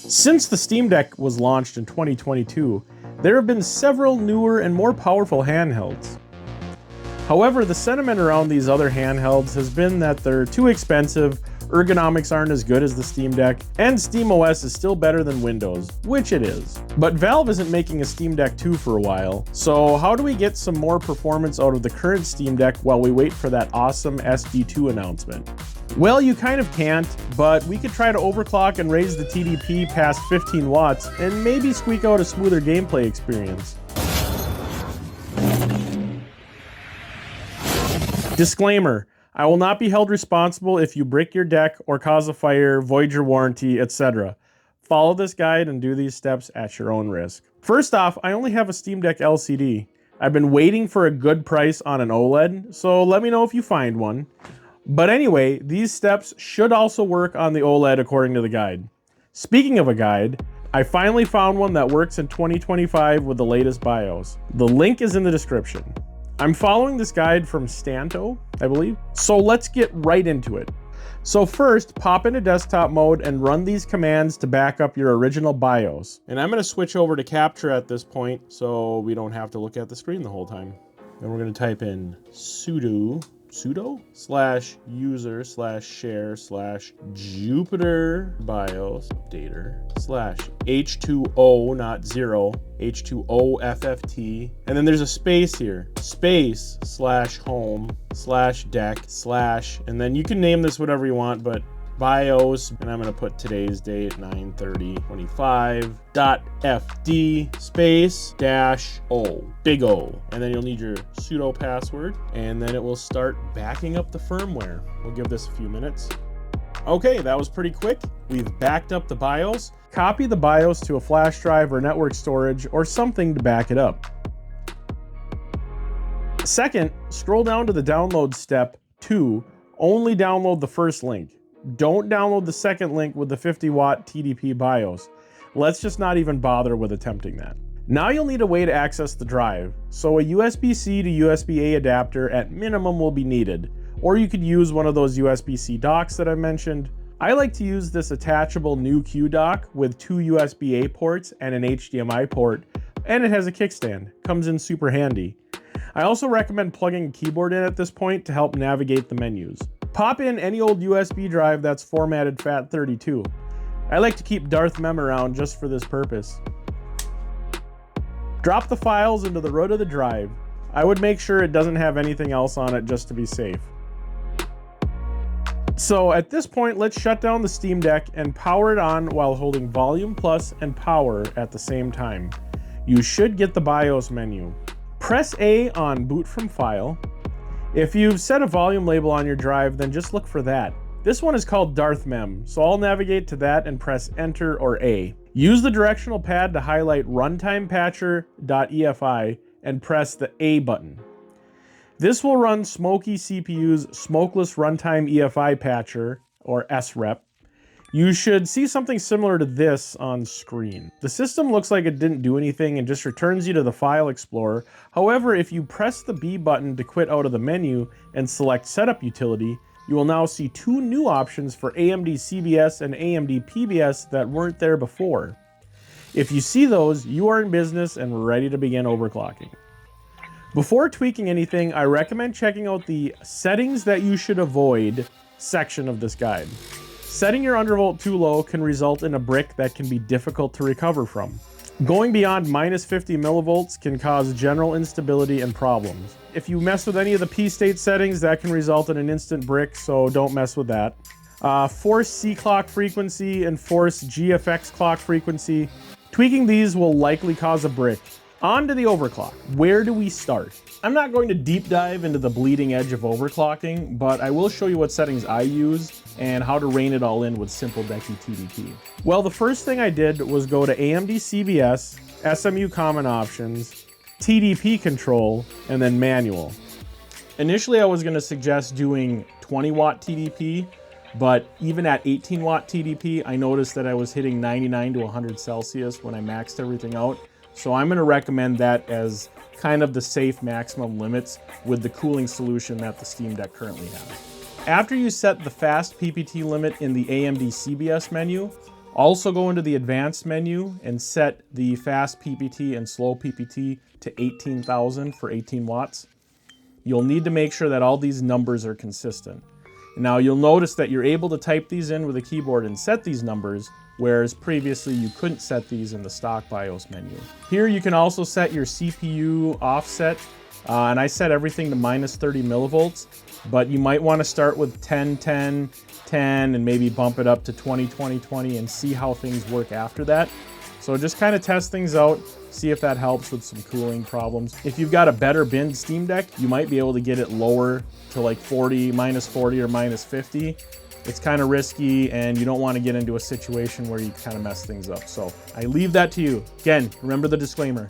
Since the Steam Deck was launched in 2022, there have been several newer and more powerful handhelds. However, the sentiment around these other handhelds has been that they're too expensive, ergonomics aren't as good as the Steam Deck, and SteamOS is still better than Windows, which it is. But Valve isn't making a Steam Deck 2 for a while, so how do we get some more performance out of the current Steam Deck while we wait for that awesome SD2 announcement? Well, you kind of can't, but we could try to overclock and raise the TDP past 15 watts and maybe squeak out a smoother gameplay experience. Disclaimer: I will not be held responsible if you break your deck or cause a fire, void your warranty, etc. Follow this guide and do these steps at your own risk. First off, I only have a Steam Deck LCD. I've been waiting for a good price on an OLED, so let me know if you find one. But anyway, these steps should also work on the OLED according to the guide. Speaking of a guide, I finally found one that works in 2025 with the latest BIOS. The link is in the description. I'm following this guide from Stanto, I believe. So let's get right into it. So first, pop into desktop mode and run these commands to back up your original BIOS. And I'm gonna switch over to capture at this point so we don't have to look at the screen the whole time. And we're gonna type in sudo /user/share/Jupyter BIOS updater /H2O, not 0, H2O-FFT, and then there's a space here, space /home/deck/ and then you can name this whatever you want, but BIOS, and I'm going to put today's date, 9/30/25.fd space -o, big O, and then you'll need your sudo password, and then it will start backing up the firmware. We'll give this a few minutes. Okay, that was pretty quick. We've backed up the BIOS. Copy the BIOS to a flash drive or network storage or something to back it up. Second, scroll down to the download step 2. Only download the first link. Don't download the second link with the 50-watt TDP BIOS. Let's just not even bother with attempting that. Now you'll need a way to access the drive, so a USB-C to USB-A adapter at minimum will be needed, or you could use one of those USB-C docks that I mentioned. I like to use this attachable new Q dock with 2 USB-A ports and an HDMI port, and it has a kickstand. Comes in super handy. I also recommend plugging a keyboard in at this point to help navigate the menus. Pop in any old USB drive that's formatted FAT32. I like to keep Darth Mem around just for this purpose. Drop the files into the root of the drive. I would make sure it doesn't have anything else on it just to be safe. So at this point, let's shut down the Steam Deck and power it on while holding volume plus and power at the same time. You should get the BIOS menu. Press A on boot from file. If you've set a volume label on your drive, then just look for that. This one is called Darth Mem, so I'll navigate to that and press Enter or A. Use the directional pad to highlight Runtime Patcher.efi and press the A button. This will run Smoky CPU's Smokeless Runtime EFI Patcher, or SREP. You should see something similar to this on screen. The system looks like it didn't do anything and just returns you to the File Explorer. However, if you press the B button to quit out of the menu and select Setup Utility, you will now see 2 new options for AMD CBS and AMD PBS that weren't there before. If you see those, you are in business and ready to begin overclocking. Before tweaking anything, I recommend checking out the Settings That You Should Avoid section of this guide. Setting your undervolt too low can result in a brick that can be difficult to recover from. Going beyond -50 millivolts can cause general instability and problems. If you mess with any of the P-state settings, that can result in an instant brick, so don't mess with that. Force C clock frequency and force GFX clock frequency. Tweaking these will likely cause a brick. On to the overclock. Where do we start? I'm not going to deep dive into the bleeding edge of overclocking, but I will show you what settings I use and how to rein it all in with SimpleDeckyTDP. Well, the first thing I did was go to AMD CBS, SMU Common Options, TDP Control, and then Manual. Initially, I was going to suggest doing 20-watt TDP, but even at 18-watt TDP, I noticed that I was hitting 99 to 100 Celsius when I maxed everything out. So I'm going to recommend that as kind of the safe maximum limits with the cooling solution that the Steam Deck currently has. After you set the fast PPT limit in the AMD CBS menu, Also go into the advanced menu and set the fast PPT and slow PPT to 18,000 for 18 watts. You'll need to make sure that all these numbers are consistent. Now you'll notice that you're able to type these in with a keyboard and set these numbers, whereas previously you couldn't set these in the stock BIOS menu. Here you can also set your CPU offset, and I set everything to minus 30 millivolts, but you might want to start with 10, 10, 10, and maybe bump it up to 20, 20, 20 and see how things work after that. So just kind of test things out, see if that helps with some cooling problems. If you've got a better bin Steam Deck, you might be able to get it lower to like 40, minus 40 or minus 50. It's kind of risky and you don't want to get into a situation where you kind of mess things up. So I leave that to you. Again, remember the disclaimer.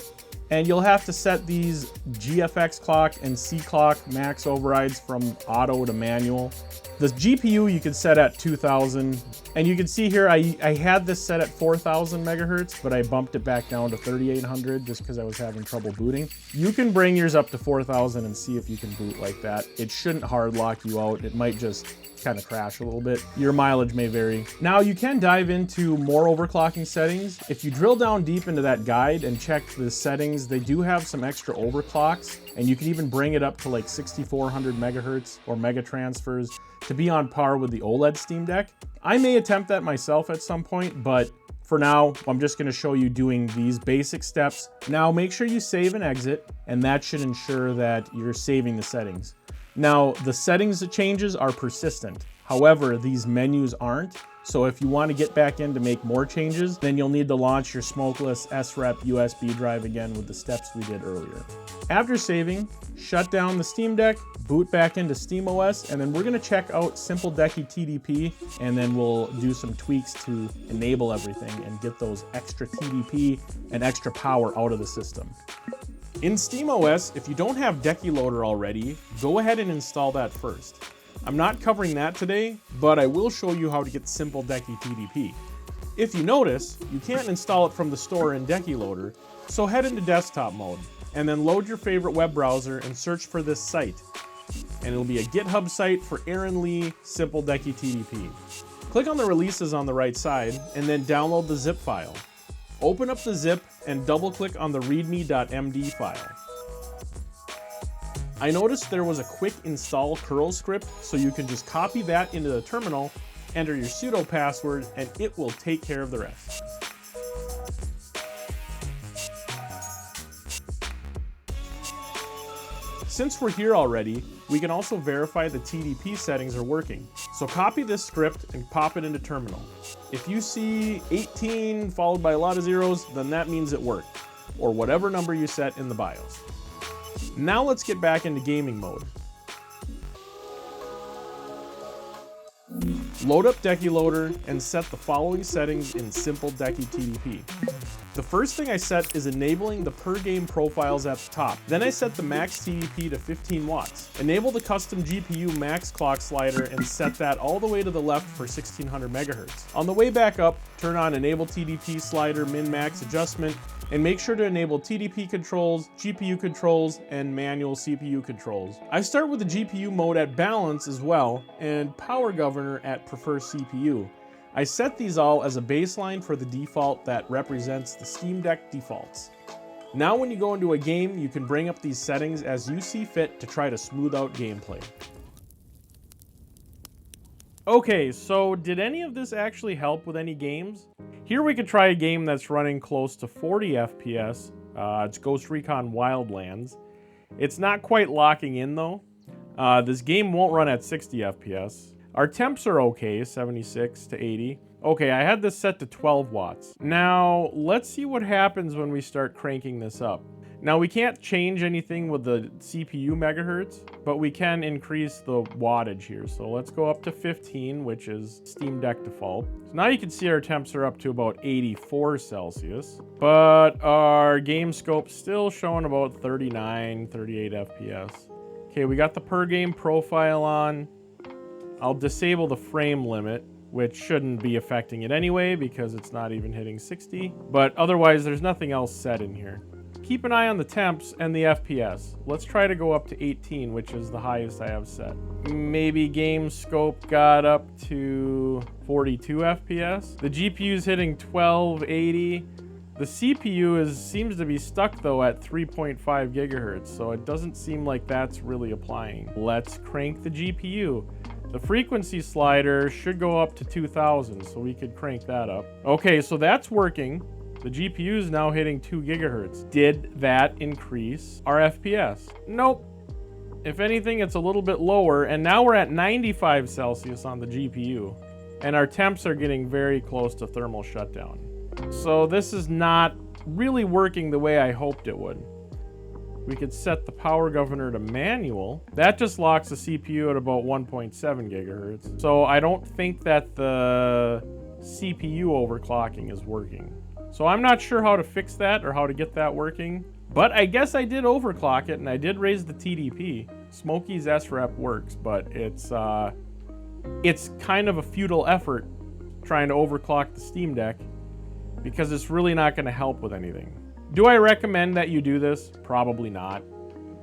And you'll have to set these GFX clock and C clock max overrides from auto to manual. The GPU you can set at 2000, and you can see here I had this set at 4000 megahertz, but I bumped it back down to 3800 just because I was having trouble booting. You can bring yours up to 4000 and see if you can boot like that. It shouldn't hard lock you out. It might just kind of crash a little bit. Your mileage may vary. Now you can dive into more overclocking settings. If you drill down deep into that guide and check the settings, they do have some extra overclocks, and you can even bring it up to like 6400 megahertz or mega transfers to be on par with the OLED Steam Deck. I may attempt that myself at some point, but for now, I'm just going to show you doing these basic steps. Now make sure you save and exit, and that should ensure that you're saving the settings. Now, the settings changes are persistent. However, these menus aren't. So if you want to get back in to make more changes, then you'll need to launch your smokeless SREP USB drive again with the steps we did earlier. After saving, shut down the Steam Deck, boot back into SteamOS, and then we're going to check out SimpleDeckyTDP, and then we'll do some tweaks to enable everything and get those extra TDP and extra power out of the system. In SteamOS, if you don't have Decky Loader already, go ahead and install that first. I'm not covering that today, but I will show you how to get SimpleDeckyTDP. If you notice, you can't install it from the store in Decky Loader, so head into desktop mode, and then load your favorite web browser and search for this site. And it'll be a GitHub site for Aaron Lee SimpleDeckyTDP. Click on the releases on the right side, and then download the zip file. Open up the zip and double-click on the readme.md file. I noticed there was a quick install curl script, so you can just copy that into the terminal, enter your sudo password, and it will take care of the rest. Since we're here already, we can also verify the TDP settings are working. So copy this script and pop it into terminal. If you see 18 followed by a lot of zeros, then that means it worked, or whatever number you set in the BIOS. Now let's get back into gaming mode. Load up Decky Loader and set the following settings in SimpleDeckyTDP. The first thing I set is enabling the per game profiles at the top. Then I set the max TDP to 15 watts. Enable the custom GPU max clock slider and set that all the way to the left for 1600 megahertz. On the way back up, turn on enable TDP slider min-max adjustment, and make sure to enable TDP controls, GPU controls, and manual CPU controls. I start with the GPU mode at balance as well, and power governor at prefer CPU. I set these all as a baseline for the default that represents the Steam Deck defaults. Now when you go into a game, you can bring up these settings as you see fit to try to smooth out gameplay. Okay, so did any of this actually help with any games? Here we could try a game that's running close to 40 FPS. It's Ghost Recon Wildlands. It's not quite locking in though. This game won't run at 60 FPS. Our temps are okay, 76 to 80. Okay, I had this set to 12 watts. Now, let's see what happens when we start cranking this up. Now, we can't change anything with the CPU megahertz, but we can increase the wattage here. So let's go up to 15, which is Steam Deck default. So now you can see our temps are up to about 84 Celsius, but our game scope's still showing about 39, 38 FPS. Okay, we got the per game profile on. I'll disable the frame limit, which shouldn't be affecting it anyway because it's not even hitting 60. But otherwise, there's nothing else set in here. keep an eye on the temps and the FPS. Let's try to go up to 18, which is the highest I have set. Maybe game scope got up to 42 FPS. The GPU is hitting 1280. The CPU seems to be stuck though at 3.5 gigahertz, so it doesn't seem like that's really applying. Let's crank the GPU. The frequency slider should go up to 2000, so we could crank that up. Okay, so that's working. The GPU is now hitting 2 gigahertz. Did that increase our FPS? Nope. If anything, it's a little bit lower, and now we're at 95 Celsius on the GPU. And our temps are getting very close to thermal shutdown. So this is not really working the way I hoped it would. We could set the power governor to manual. That just locks the CPU at about 1.7 gigahertz. So I don't think that the CPU overclocking is working. So I'm not sure how to fix that or how to get that working, but I guess I did overclock it and I did raise the TDP. Smoky's SREP works, but it's kind of a futile effort trying to overclock the Steam Deck because it's really not going to help with anything. Do I recommend that you do this? Probably not.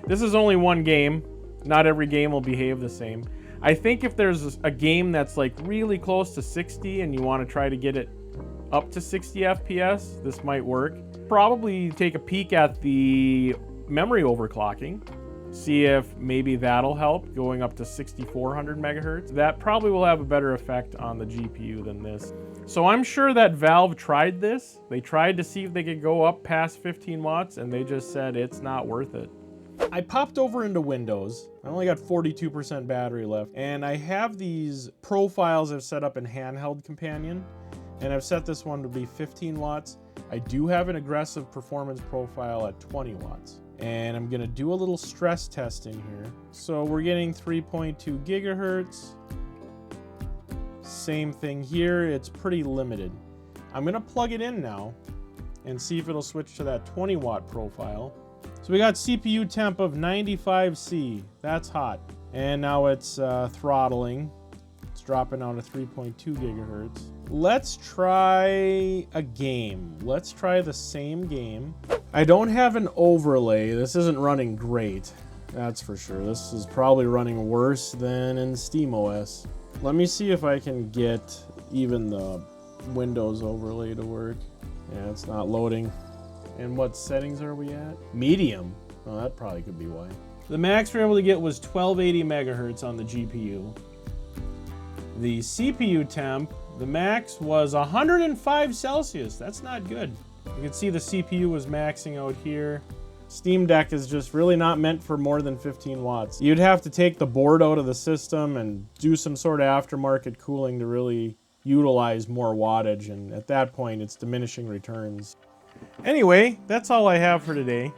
This is only one game. Not every game will behave the same. I think if there's a game that's like really close to 60 and you want to try to get it up to 60 FPS, this might work. Probably take a peek at the memory overclocking. See if maybe that'll help, going up to 6400 megahertz. That probably will have a better effect on the GPU than this. So I'm sure that Valve tried this. They tried to see if they could go up past 15 watts and they just said it's not worth it. I popped over into Windows. I only got 42% battery left. And I have these profiles I've set up in Handheld Companion. And I've set this one to be 15 watts. I do have an aggressive performance profile at 20 watts. And I'm gonna do a little stress test in here. So we're getting 3.2 gigahertz. Same thing here, it's pretty limited. I'm gonna plug it in now and see if it'll switch to that 20 watt profile. So we got CPU temp of 95C, that's hot. And now it's throttling. It's dropping out to 3.2 gigahertz. Let's try a game. Let's try the same game. I don't have an overlay. This isn't running great, that's for sure. This is probably running worse than in SteamOS. Let me see if I can get even the Windows overlay to work. Yeah, it's not loading. And what settings are we at? Medium. Oh, that probably could be why. The max we were able to get was 1280 megahertz on the GPU. The CPU temp, the max was 105 Celsius. That's not good. You can see the CPU was maxing out here. Steam Deck is just really not meant for more than 15 watts. You'd have to take the board out of the system and do some sort of aftermarket cooling to really utilize more wattage, and at that point it's diminishing returns. Anyway, that's all I have for today.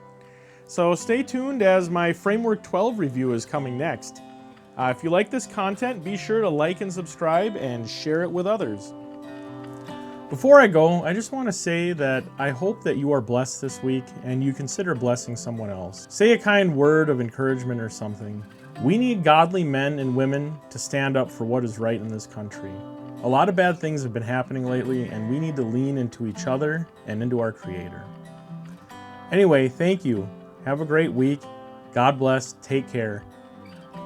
So stay tuned as my Framework 12 review is coming next. If you like this content, be sure to like and subscribe and share it with others. Before I go, I just want to say that I hope that you are blessed this week and you consider blessing someone else. Say a kind word of encouragement or something. We need godly men and women to stand up for what is right in this country. A lot of bad things have been happening lately and we need to lean into each other and into our Creator. Anyway, thank you. Have a great week. God bless. Take care.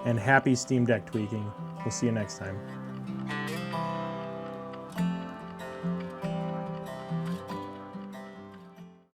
And happy Steam Deck tweaking. We'll see you next time.